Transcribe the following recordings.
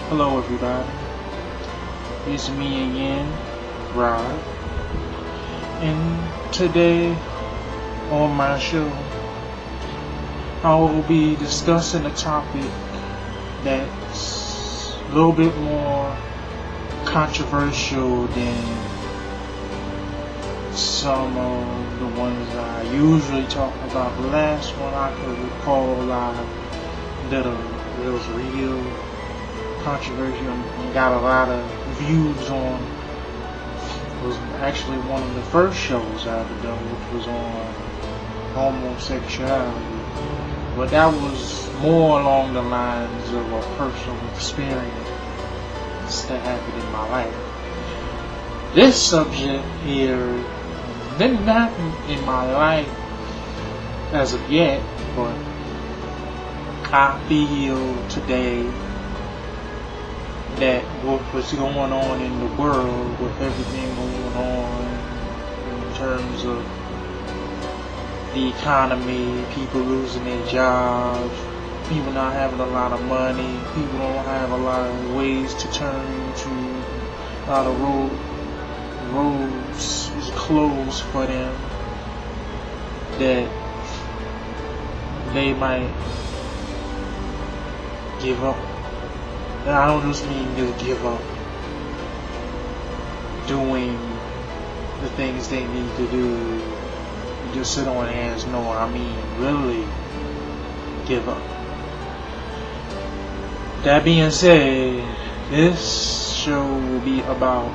Hello everybody, it's me again, Rod, and today on my show I will be discussing a topic that's a little bit more controversial than some of the ones I usually talk about. The last one I could recall I did it was real controversial and got a lot of views on. It was actually one of the first shows I ever done, which was on homosexuality. But that was more along the lines of a personal experience that happened in my life. This subject here didn't happen in my life as of yet, but I feel today that what was going on in the world, with everything going on in terms of the economy, people losing their jobs, people not having a lot of money, people don't have a lot of ways to turn to, a lot of roads is closed for them, that they might give up. And I don't just mean just give up doing the things they need to do, just sit on their hands. No, I mean really give up. That being said, this show will be about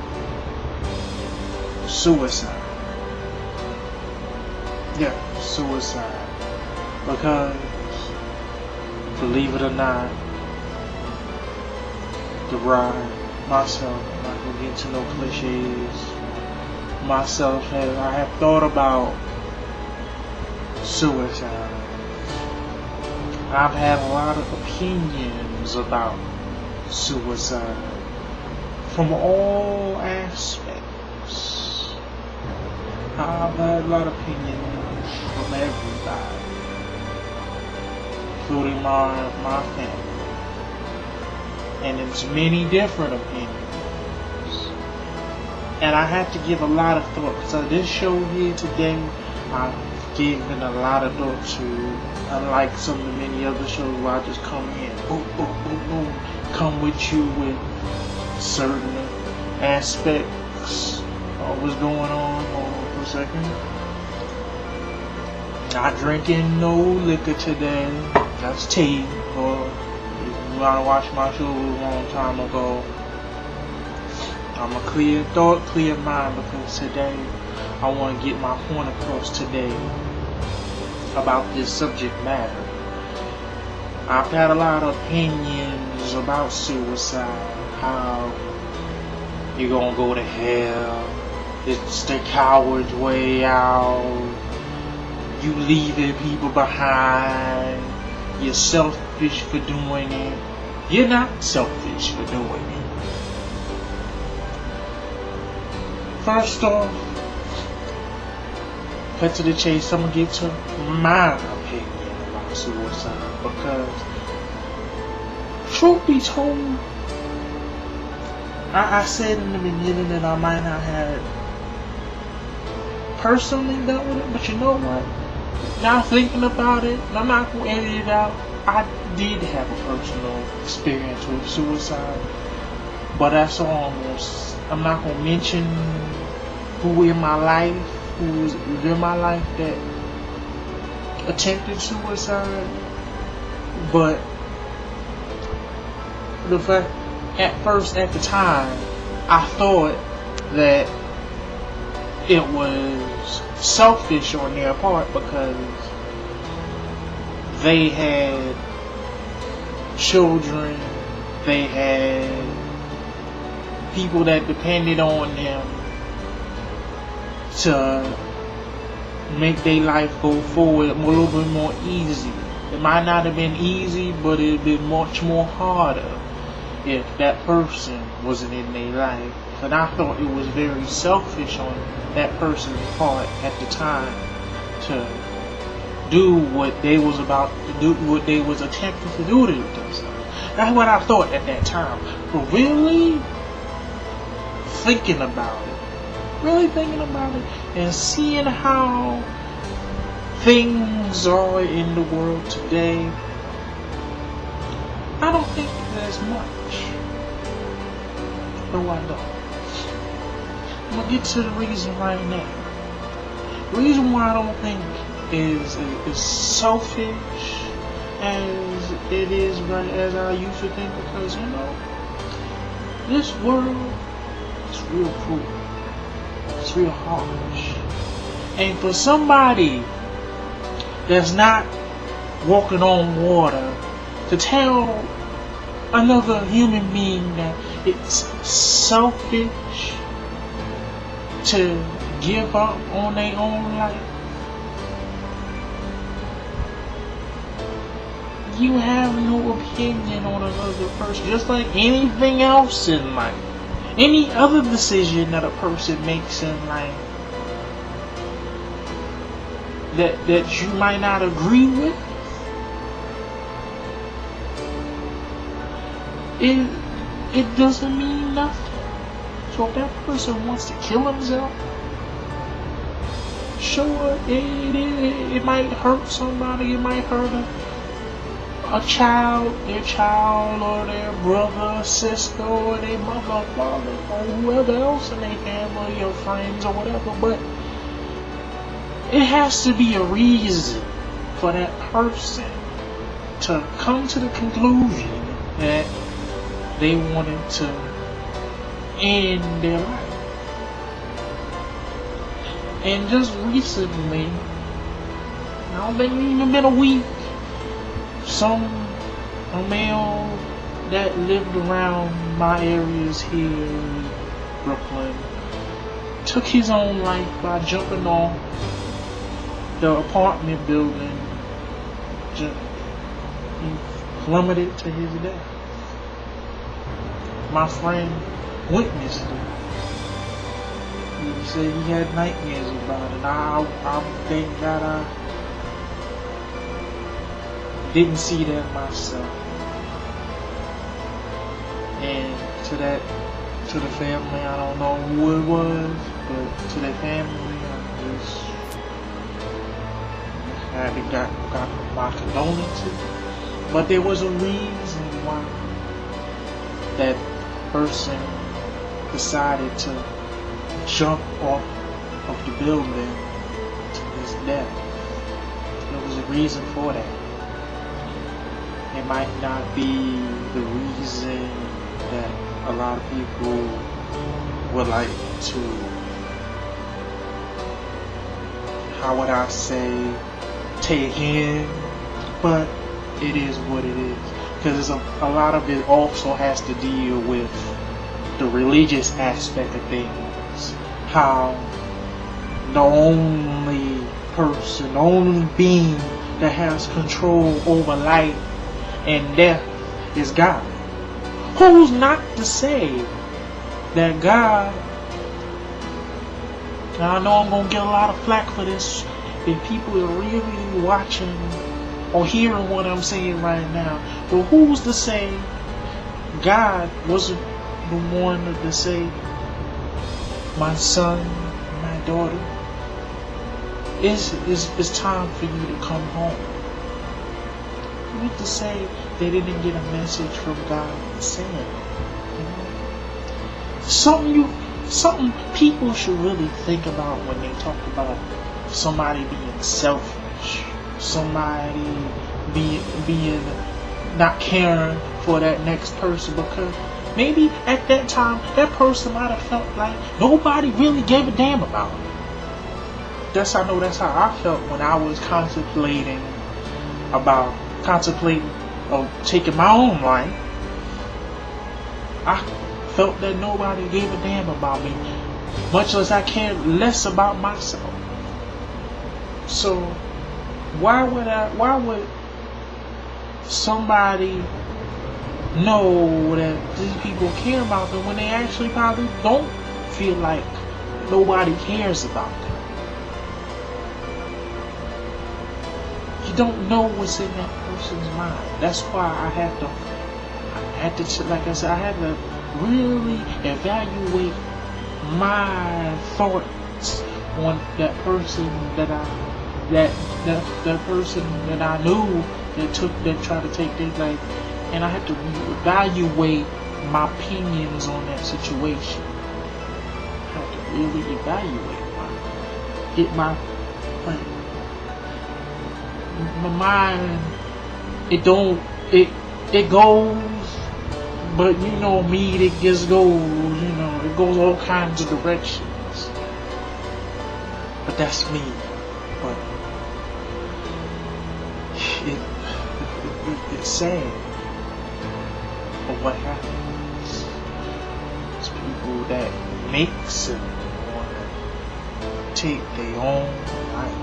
suicide. Yeah, suicide. Because, believe it or not, the ride myself, I'm not gonna get into no cliches. Myself, I have thought about suicide. I've had a lot of opinions about suicide from all aspects. I've had a lot of opinions from everybody, including my family. And it's many different opinions. And I had to give a lot of thought. So this show here today, I've given a lot of thought to. Unlike some of the many other shows where I just come in, boom, boom, boom, boom, come with you with certain aspects of what's going on. Hold on for a second. Not drinking no liquor today. That's tea. Or I watched my show a long time ago. I'm a clear thought, clear mind, because today I want to get my point across today about this subject matter. I've had a lot of opinions about suicide, how you're gonna go to hell, it's the coward's way out, you leaving people behind, you're selfish for doing it. You're not selfish for doing it. First off, cut to the chase, I'm gonna get to my opinion about suicide, because truth be told, I said in the beginning that I might not have personally done with it, but you know what? Now thinking about it, and I'm not gonna edit it out, I did have a personal experience with suicide, but that's almost, I'm not gonna mention who in my life, who was in my life that attempted suicide, but the fact, at the time, I thought that it was selfish on their part, because they had children, they had people that depended on them to make their life go forward a little bit more easy. It might not have been easy, but it would been much more harder if that person wasn't in their life. And I thought it was very selfish on that person's part at the time to do what they was about to do, what they was attempting to do to themselves. That's what I thought at that time. But really thinking about it, and seeing how things are in the world today, I don't think there's much. No, I don't. I'm gonna get to the reason right now. The reason why I don't think is selfish as it is right as I used to think, because this world is real cruel. It's real harsh. And for somebody that's not walking on water to tell another human being that it's selfish to give up on their own life, you have no opinion on another person, just like anything else in life. Any other decision that a person makes in life that you might not agree with, it doesn't mean nothing. So if that person wants to kill himself, sure, it might hurt somebody. It might hurt their child, or their brother, or sister, or their mother, father, or whoever else in their family, or friends, or whatever. But it has to be a reason for that person to come to the conclusion that they wanted to end their life. And just recently, I don't think it's even been a week, a male that lived around my areas here in Brooklyn took his own life by jumping off the apartment building. He plummeted to his death. My friend witnessed it. He said he had nightmares about it. I thank God I didn't see that myself. And to the family, I don't know who it was, but to the family, I got my condolences. But there was a reason why that person decided to jump off of the building to his death. There was a reason for that. It might not be the reason that a lot of people would like to, how would I say, take in, but it is what it is. Because a lot of it also has to deal with the religious aspect of things. How the only being that has control over life and death is God. Who's not to say that God, I know I'm going to get a lot of flack for this if people are really watching or hearing what I'm saying right now, but who's to say God wasn't the one to say, my son, my daughter, it's time for you to come home? Who's to say they didn't get a message from God saying, something people should really think about when they talk about somebody being selfish, somebody being not caring for that next person, because maybe at that time that person might have felt like nobody really gave a damn about him. That's how I felt when I was contemplating of taking my own life. I felt that nobody gave a damn about me, much as I cared less about myself. So why would somebody know that these people care about them when they actually probably don't feel like nobody cares about them? You don't know what's in that person's mind. That's why I have to like I said, I had to really evaluate my thoughts on that person that person that I knew that tried to take their life, and I had to evaluate my opinions on that situation. I had to really evaluate my mind. It goes, but you know me, it just goes, it goes all kinds of directions. But that's me. But it's sad. But what happens? It's people that mix and want to take their own life.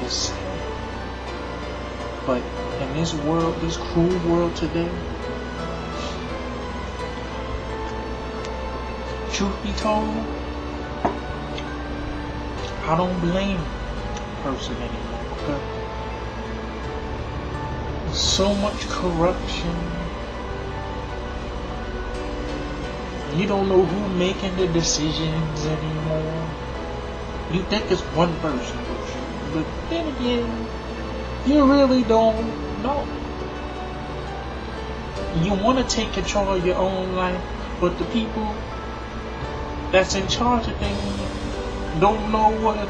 It's sad. But in this world, this cruel world today, truth be told, I don't blame the person anymore, because there's so much corruption. You don't know who making the decisions anymore. You think it's one person, but then again, you really don't know. You want to take control of your own life, but the people that's in charge of things don't know what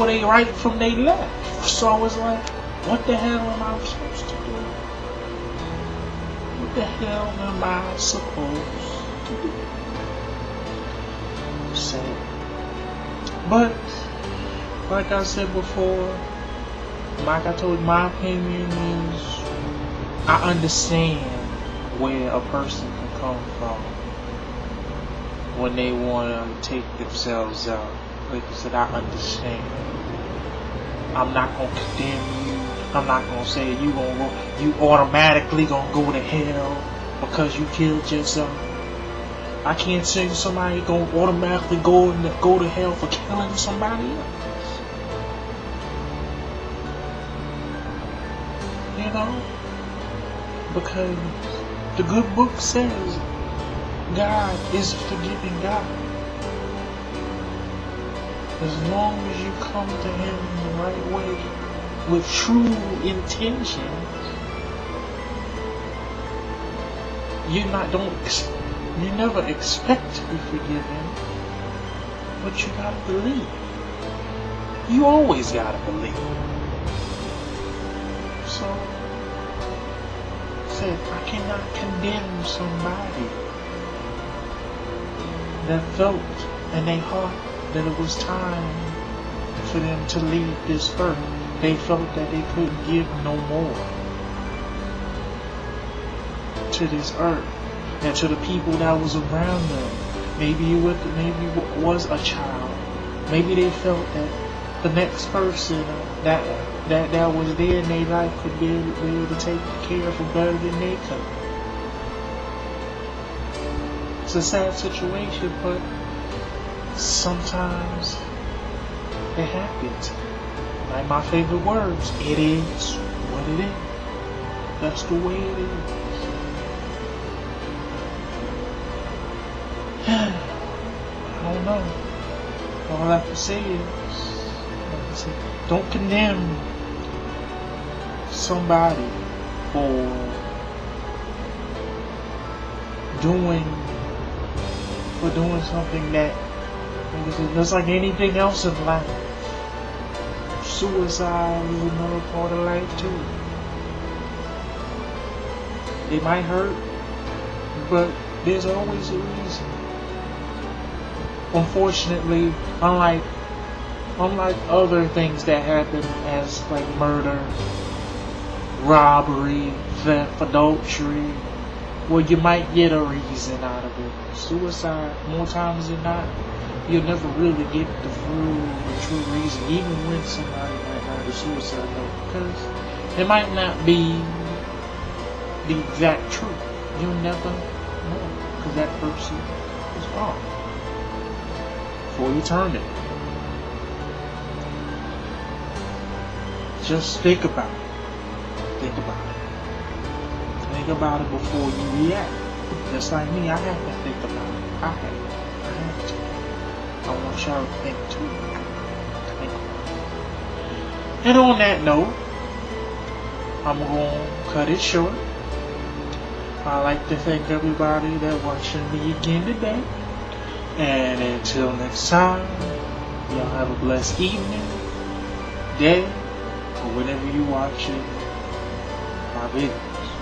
they right from they left. So it's like, what the hell am I supposed to do? What the hell am I supposed to do? Sad. But like I said before, like I told you, my opinion is, I understand where a person can come from when they want to take themselves out. Like I said, I understand. I'm not gonna condemn you. I'm not gonna say you automatically gonna go to hell because you killed yourself. I can't say somebody gonna automatically go to hell for killing somebody else. Because the good book says God is a forgiving God. As long as you come to Him in the right way with true intentions, you never expect to be forgiven, but you gotta believe. You always gotta believe. So, I cannot condemn somebody that felt in their heart that it was time for them to leave this earth. They felt that they couldn't give no more to this earth and to the people that was around them. Maybe it was a child. Maybe they felt that the next person that was there in their life could be able to take care of them better than they could. It's a sad situation, but sometimes it happens. Like my favorite words, it is what it is. That's the way it is. I don't know. All I have to say is, don't condemn somebody for doing something that just like anything else in life. Suicide is another part of life too. It might hurt, but there's always a reason. Unfortunately, unlike other things that happen as like murder, robbery, theft, adultery, well, you might get a reason out of it. Suicide, more times than not, you'll never really get the true reason, even when somebody might die to suicide note, because it might not be the exact truth. You'll never know, because that person is gone for eternity. Just think about it. think about it. Think about it before you react. Just like me, I have to think about it. I have to. I want y'all to think too. Think about it. And on that note, I'm going to cut it short. I'd like to thank everybody that watching me again today. And until next time, y'all have a blessed evening, day, or whenever you watching my videos.